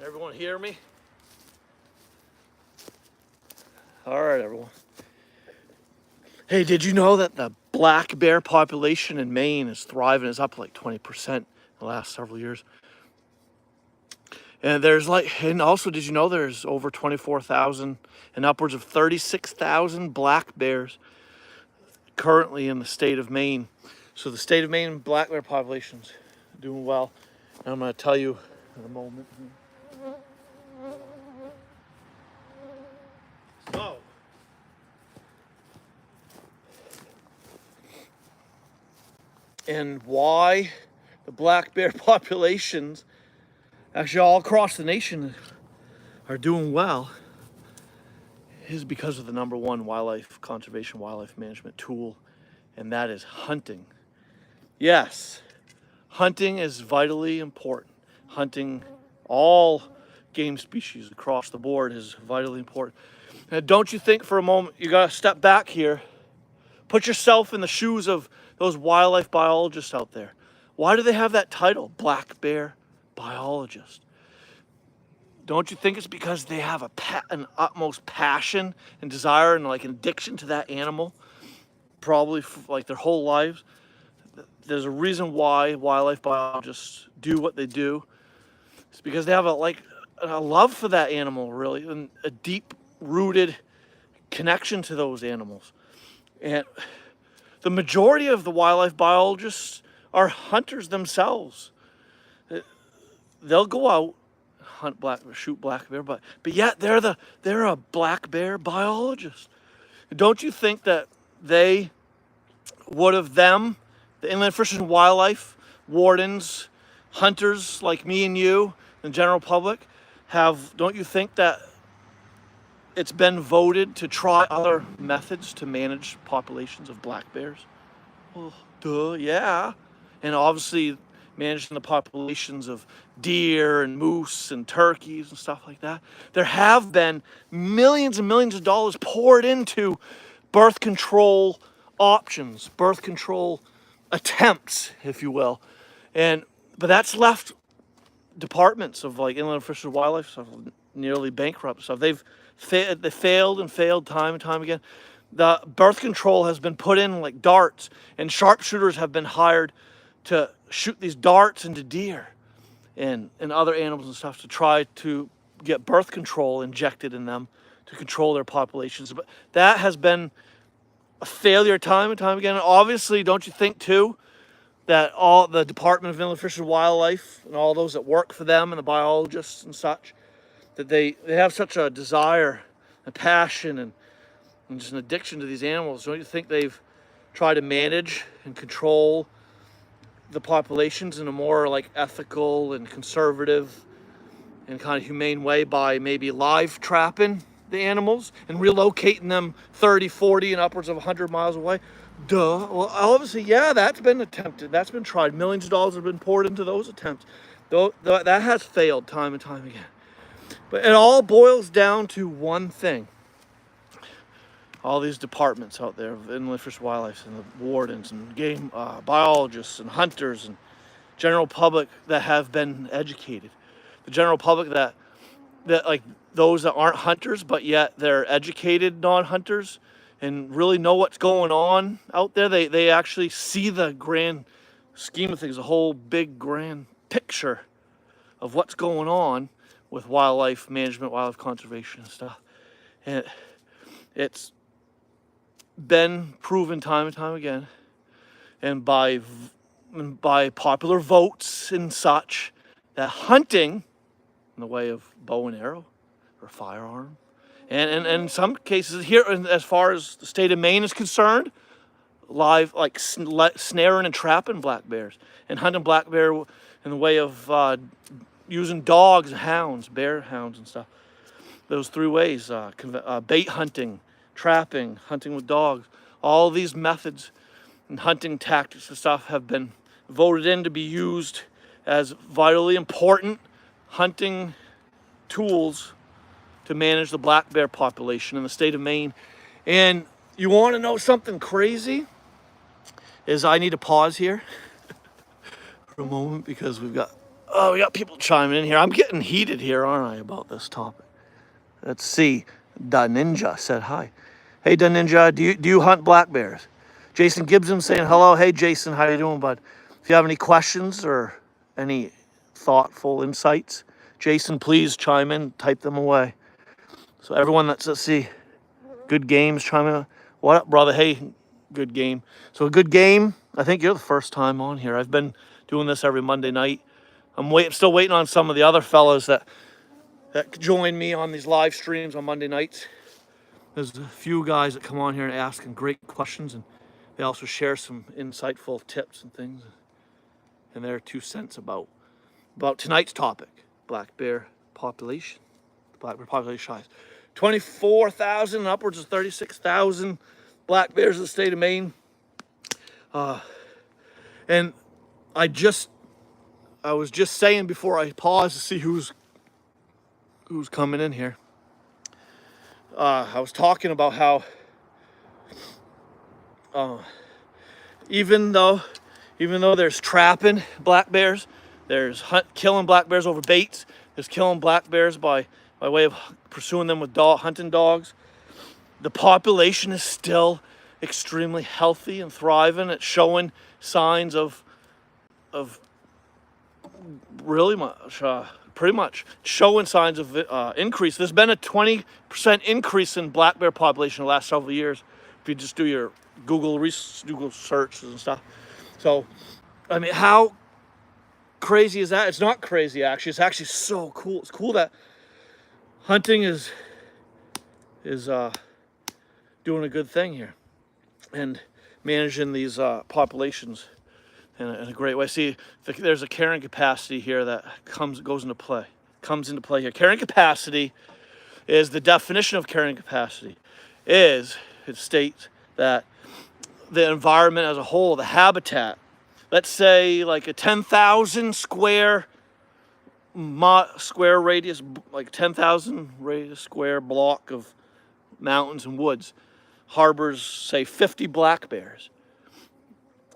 Everyone hear me? All right, everyone. Hey, did you know that the black bear population in Maine is thriving? It's up like 20% in the last several years. And and also, did you know there's over 24,000 and upwards of 36,000 black bears currently in the state of Maine? So the state of Maine black bear population's doing well. And I'm going to tell you in a moment. So, and why the black bear populations actually all across the nation are doing well is because of the number one wildlife conservation, wildlife management tool, and that is hunting. Yes, hunting is vitally important. Hunting all game species across the board is vitally important. And don't you think for a moment, you gotta step back here, put yourself in the shoes of those wildlife biologists out there. Why do they have that title, black bear biologist? Don't you think it's because they have an utmost passion and desire and like an addiction to that animal, probably like their whole lives? There's a reason why wildlife biologists do what they do. It's because they have a love for that animal, really, and a deep-rooted connection to those animals. And the majority of the wildlife biologists are hunters themselves. They'll go out, shoot black bear, but yet they're a black bear biologist. Don't you think that they would have the Inland Fish and Wildlife wardens, hunters like me and you, the general public, don't you think that it's been voted to try other methods to manage populations of black bears? Well, duh, yeah. And obviously managing the populations of deer and moose and turkeys and stuff like that. There have been millions and millions of dollars poured into birth control options, birth control attempts, if you will. But that's left departments of like Inland Fish and Wildlife stuff nearly bankrupt stuff. They failed and failed time and time again. The birth control has been put in like darts, and sharpshooters have been hired to shoot these darts into deer and other animals and stuff to try to get birth control injected in them to control their populations. But that has been a failure time and time again. And obviously, don't you think too that all the Department of Inland Fish and Wildlife and all those that work for them and the biologists and such, that they have such a desire and passion and just an addiction to these animals? Don't you think they've tried to manage and control the populations in a more like ethical and conservative and kind of humane way by maybe live trapping the animals and relocating them 30, 40, and upwards of 100 miles away? Duh. Well, obviously, yeah, that's been attempted. That's been tried. Millions of dollars have been poured into those attempts. Though that has failed time and time again. But it all boils down to one thing. All these departments out there of Inland Fish and Wildlife and the wardens and game biologists and hunters and general public that have been educated. The general public that like those that aren't hunters, but yet they're educated non-hunters and really know what's going on out there. They actually see the grand scheme of things, the whole big grand picture of what's going on with wildlife management, wildlife conservation and stuff. And it's been proven time and time again, and by popular votes and such, that hunting in the way of bow and arrow or firearm, and in some cases here, as far as the state of Maine is concerned, live like snaring and trapping black bears and hunting black bear in the way of using dogs and hounds, bear hounds and stuff. Those three ways: bait hunting, trapping, hunting with dogs. All these methods and hunting tactics and stuff have been voted in to be used as vitally important hunting tools to manage the black bear population in the state of Maine. And you want to know something crazy? Is I need to pause here for a moment because we've got Oh, we got people chiming in here. I'm getting heated here, aren't I, about this topic? Let's see. Da Ninja said hi. Hey, Da Ninja, do you hunt black bears? Jason Gibson saying hello. Hey, Jason, how you doing, bud? If you have any questions or any thoughtful insights, Jason, please chime in, type them away. So everyone that's, let's see, Good Games, chime in. What up, brother? Hey, Good Game. So Good Game, I think you're the first time on here. I've been doing this every Monday night. I'm still waiting on some of the other fellas that join me on these live streams on Monday nights. There's a few guys that come on here and ask great questions, and they also share some insightful tips and things and their 2 cents about tonight's topic, black bear population. Black bear population size. 24,000 and upwards of 36,000 black bears in the state of Maine. And I was just saying before I paused to see who's coming in here. I was talking about how even though there's trapping black bears, there's killing black bears over baits, there's killing black bears by way of pursuing them with hunting dogs, the population is still extremely healthy and thriving. It's showing signs of really much, pretty much showing signs of increase. There's been a 20% increase in black bear population in the last several years. If you just do your Google searches and stuff. So, I mean, how crazy is that? It's not crazy, actually. It's actually so cool. It's cool that hunting is doing a good thing here and managing these populations in a great way. See, there's a carrying capacity here that comes into play here. Carrying capacity is the definition of carrying capacity. It states that the environment as a whole, the habitat, let's say like a 10,000 square radius, like 10,000 radius square block of mountains and woods, harbors, say, 50 black bears.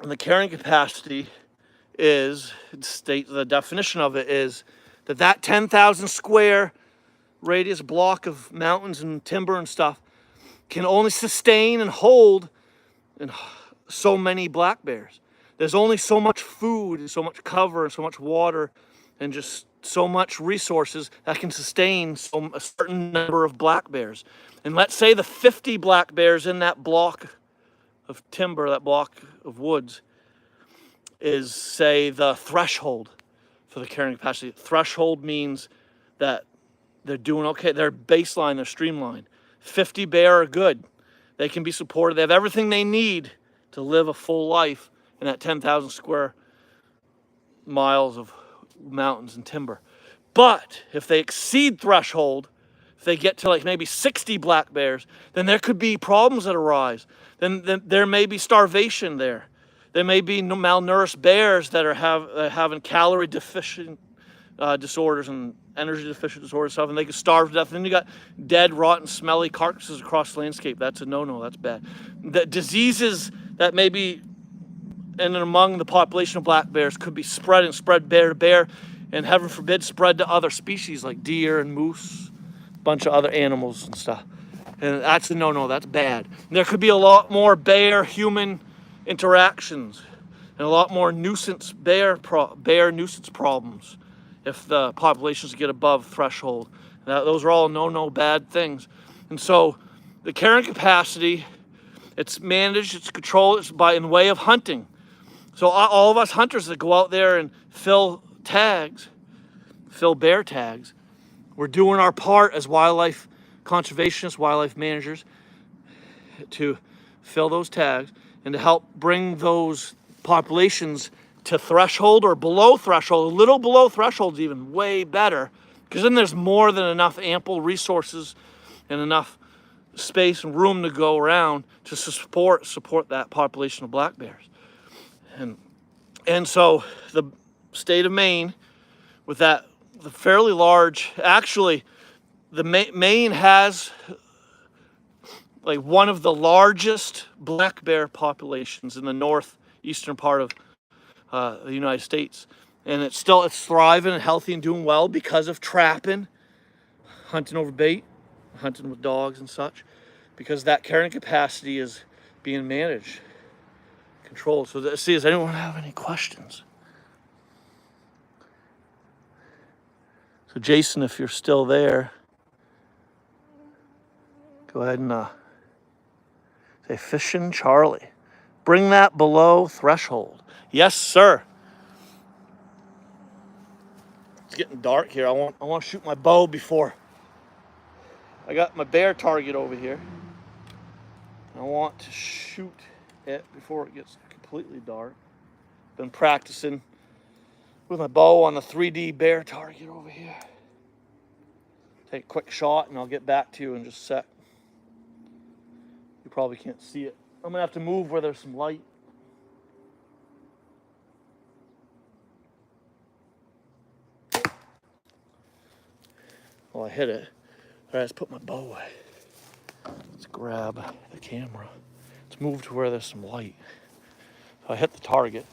And the carrying capacity the definition of it is that 10,000 square radius block of mountains and timber and stuff can only sustain and hold so many black bears. There's only so much food and so much cover and so much water and just so much resources that can sustain a certain number of black bears. And let's say the 50 black bears in that block of timber, that block of woods, is, say, the threshold for the carrying capacity. Threshold means that they're doing okay. They're baseline, they're streamlined. 50 bear are good. They can be supported. They have everything they need to live a full life in that 10,000 square miles of mountains and timber. But if they exceed threshold, if they get to like maybe 60 black bears, then there could be problems that arise. Then there may be starvation there. There may be malnourished bears that are having calorie deficient disorders and energy deficient disorders stuff, and they could starve to death. And then you got dead, rotten, smelly carcasses across the landscape. That's a no-no. That's bad. The diseases that may be in and among the population of black bears could be spread bear to bear, and heaven forbid, spread to other species like deer and moose, a bunch of other animals and stuff. And that's a no-no. That's bad. And there could be a lot more bear-human interactions and a lot more bear nuisance problems if the populations get above threshold. Those are all no bad things. And so the carrying capacity, it's managed, it's controlled, it's in the way of hunting. So all of us hunters that go out there and fill bear tags, we're doing our part as wildlife conservationists, wildlife managers, to fill those tags and to help bring those populations to threshold or below threshold. A little below threshold is even way better, because then there's more than enough ample resources and enough space and room to go around to support that population of black bears. And so the state of Maine, with the fairly large, actually, Maine has like one of the largest black bear populations in the northeastern part of the United States. And it's thriving and healthy and doing well because of trapping, hunting over bait, hunting with dogs and such, because that carrying capacity is being managed, controlled. So does anyone have any questions? So Jason, if you're still there, go ahead and say Fishing Charlie. Bring that below threshold. Yes, sir. It's getting dark here. I want to shoot my bow before. I got my bear target over here. I want to shoot it before it gets completely dark. Been practicing with my bow on the 3D bear target over here. Take a quick shot and I'll get back to you in just a sec. You probably can't see it. I'm gonna have to move where there's some light. Well, I hit it. All right, let's put my bow away. Let's grab the camera. Let's move to where there's some light. So I hit the target.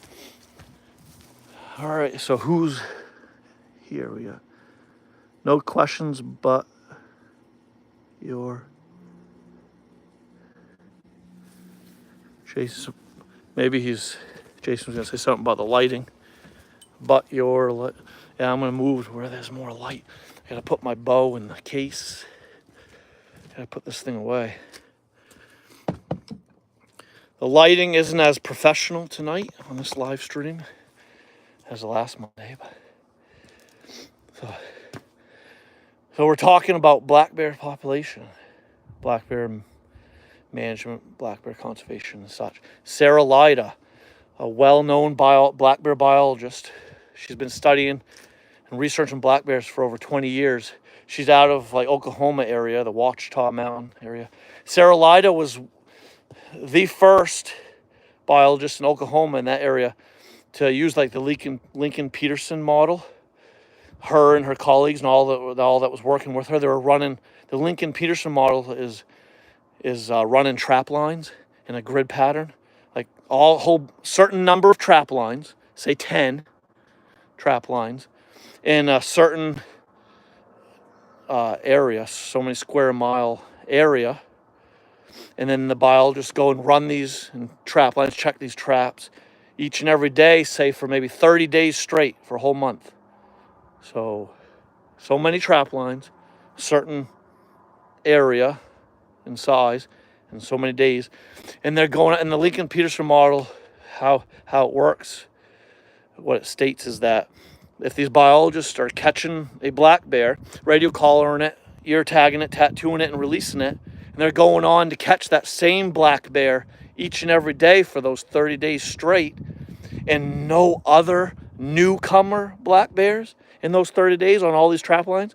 All right, so who's here? We got no questions but your Jason. Maybe Jason's gonna say something about the lighting. But yeah, I'm gonna move to where there's more light. I gotta put my bow in the case. Gotta put this thing away. The lighting isn't as professional tonight on this live stream as the last Monday. So we're talking about black bear population, black bear management, black bear conservation and such. Sarah Lyda, a well-known black bear biologist. She's been studying and researching black bears for over 20 years. She's out of like Oklahoma area, the Ouachita Mountain area. Sarah Lyda was the first biologist in Oklahoma in that area to use like the Lincoln Peterson model. Her and her colleagues and all that was working with her, they were running the Lincoln Peterson model is running trap lines in a grid pattern, like whole certain number of trap lines, say 10 trap lines in a certain area, so many square mile area, and then the biologists go and run these and trap lines, check these traps each and every day, say for maybe 30 days straight for a whole month. So many trap lines, certain area and size, and so many days, and they're going. And the Lincoln Peterson model, how it works, what it states is that if these biologists are catching a black bear, radio collaring it, ear tagging it, tattooing it, and releasing it, and they're going on to catch that same black bear each and every day for those 30 days straight, and no other newcomer black bears in those 30 days on all these trap lines,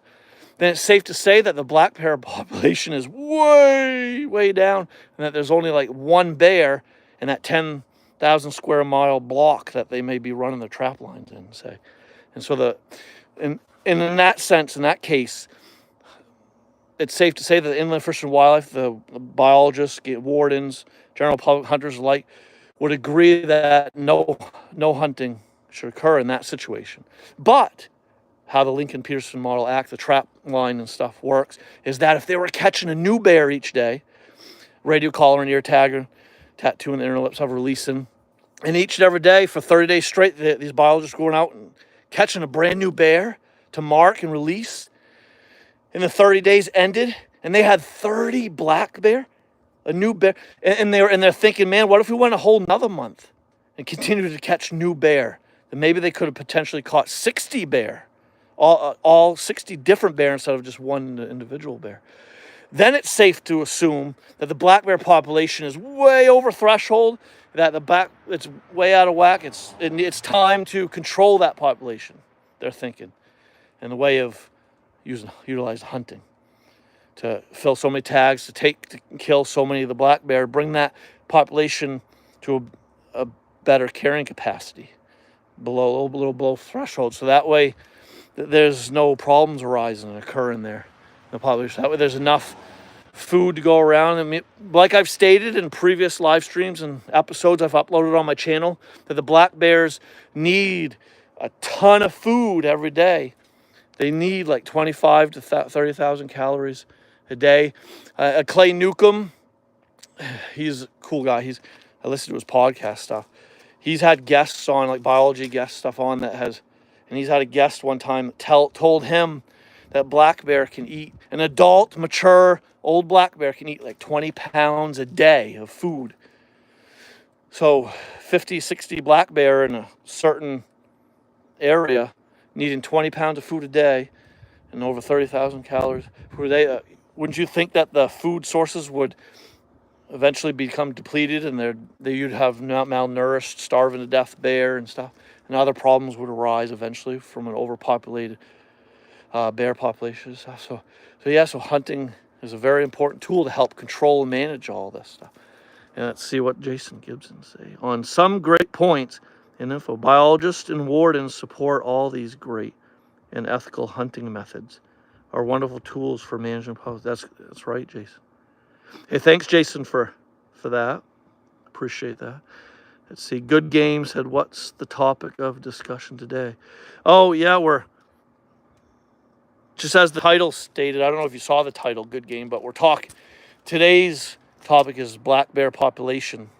then it's safe to say that the black bear population is way, way down, and that there's only like one bear in that 10,000 square mile block that they may be running the trap lines in, say. And so in that sense, in that case, it's safe to say that the Inland Fish and Wildlife, the biologists, wardens, general public hunters alike, would agree that no hunting should occur in that situation. But how the Lincoln Peterson model act, the trap line and stuff works, is that if they were catching a new bear each day, radio collar and ear tagger, tattooing the inner lips of releasing, and each and every day for 30 days straight, these biologists going out and catching a brand new bear to mark and release, and the 30 days ended, and they had 30 black bear, a new bear, and they're thinking, man, what if we went a whole another month and continued to catch new bear? Then maybe they could have potentially caught 60 bear, all 60 different bear instead of just one individual bear. Then it's safe to assume that the black bear population is way over threshold, that it's way out of whack. It's time to control that population, they're thinking, in the way of utilize hunting to fill so many tags, to kill so many of the black bear, bring that population to a better carrying capacity, a little below threshold, so that way there's no problems arising and occurring there in the population. That way there's enough food to go around. I mean, like I've stated in previous live streams and episodes I've uploaded on my channel, that the black bears need a ton of food every day. They need like 25 to 30,000 calories a day. Clay Newcomb, he's a cool guy. I listened to his podcast stuff. He's had guests on, like biology guest stuff on and he's had a guest one time that told him that black bear can eat, an adult, mature, old black bear can eat like 20 pounds a day of food. So 50, 60 black bear in a certain area needing 20 pounds of food a day and over 30,000 calories per day. Wouldn't you think that the food sources would eventually become depleted and you'd have malnourished, starving to death bear and stuff, and other problems would arise eventually from an overpopulated bear population and stuff. So hunting is a very important tool to help control and manage all this stuff. And let's see what Jason Gibson say. On some great points in info, biologists and wardens support all these great and ethical hunting methods are wonderful tools for managing populations. That's right, Jason. Hey, thanks, Jason, for that. Appreciate that. Let's see. Good Game said, what's the topic of discussion today? Oh, yeah, we're just as the title stated. I don't know if you saw the title, Good Game, but we're talking. Today's topic is black bear population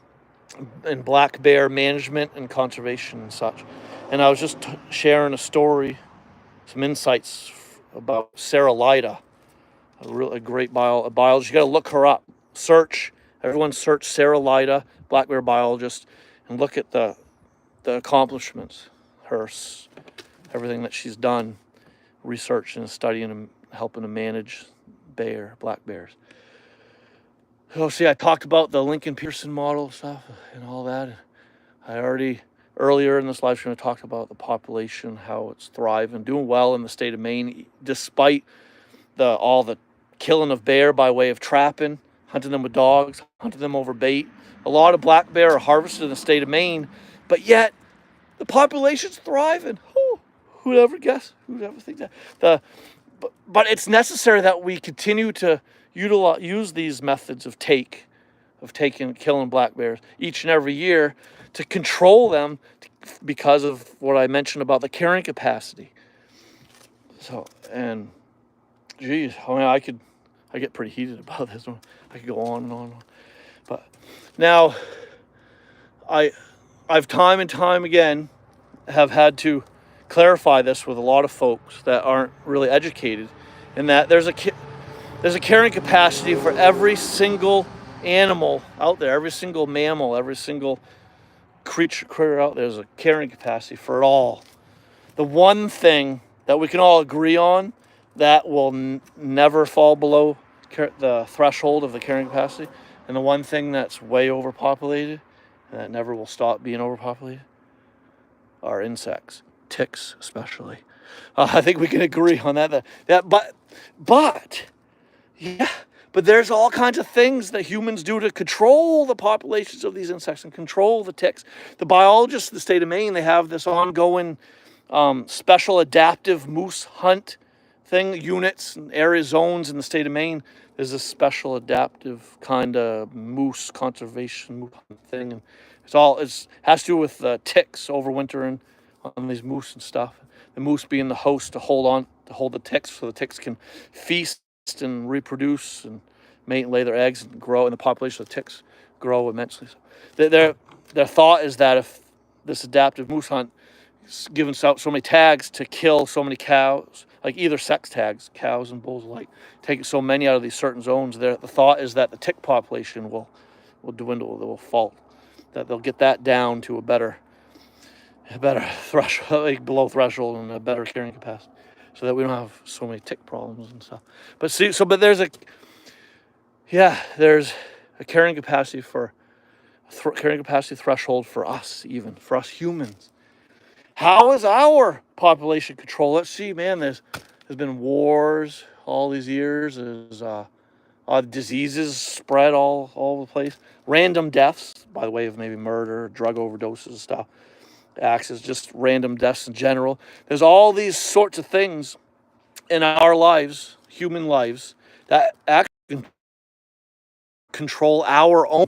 and black bear management and conservation and such. And I was just sharing a story, some insights about Sarah Lida, a great biologist. You got to look her up. Everyone search Sarah Lida, black bear biologist, and look at the accomplishments, everything that she's done, researching and studying and helping to manage black bears. So see, I talked about the Lincoln Pearson model stuff and all that. I already, earlier in this live stream, I talked about the population, how it's thriving, doing well in the state of Maine, despite all the killing of bear by way of trapping, hunting them with dogs, hunting them over bait. A lot of black bear are harvested in the state of Maine, but yet the population's thriving. Who'd ever guess? Who'd ever think that? But it's necessary that we continue to use these methods of killing black bears each and every year to control them because of what I mentioned about the carrying capacity. So, and geez, I mean, I get pretty heated about this one. I could go on and on. But now I've time and time again have had to clarify this with a lot of folks that aren't really educated, in that there's a carrying capacity for every single animal out there, every single mammal, every single critter out there. There's a carrying capacity for it all. The one thing that we can all agree on that will never fall below the threshold of the carrying capacity, and the one thing that's way overpopulated and that never will stop being overpopulated, are insects, ticks especially. I think we can agree on that. But there's all kinds of things that humans do to control the populations of these insects and control the ticks. The biologists in the state of Maine, they have this ongoing special adaptive moose hunt thing, units and area zones in the state of Maine. There's a special adaptive kind of moose conservation moose hunt thing, and it has to do with ticks overwintering on these moose and stuff. The moose being the host to hold the ticks, so the ticks can feast and reproduce and mate and lay their eggs and grow, and the population of ticks grow immensely. So their thought is that if this adaptive moose hunt is giving out so many tags to kill so many cows, like either sex tags, cows and bulls alike, taking so many out of these certain zones, the thought is that the tick population will dwindle, they will fall, that they'll get that down to a better threshold, like below threshold, and a better carrying capacity, so that we don't have so many tick problems and stuff. But there's a carrying capacity threshold for us, even for us humans. How is our population control? Let's see, man. There's been wars all these years. There's diseases spread all over the place. Random deaths by the way of maybe murder, drug overdoses and stuff. Acts as just random deaths in general. There's all these sorts of things in our lives, human lives, that actually control our own.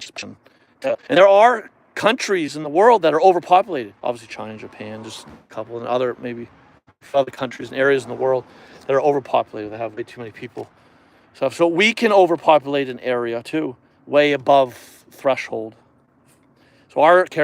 And there are countries in the world that are overpopulated. Obviously China, Japan, just a couple, and other maybe other countries and areas in the world that are overpopulated, that have way too many people. So we can overpopulate an area too, way above threshold. So our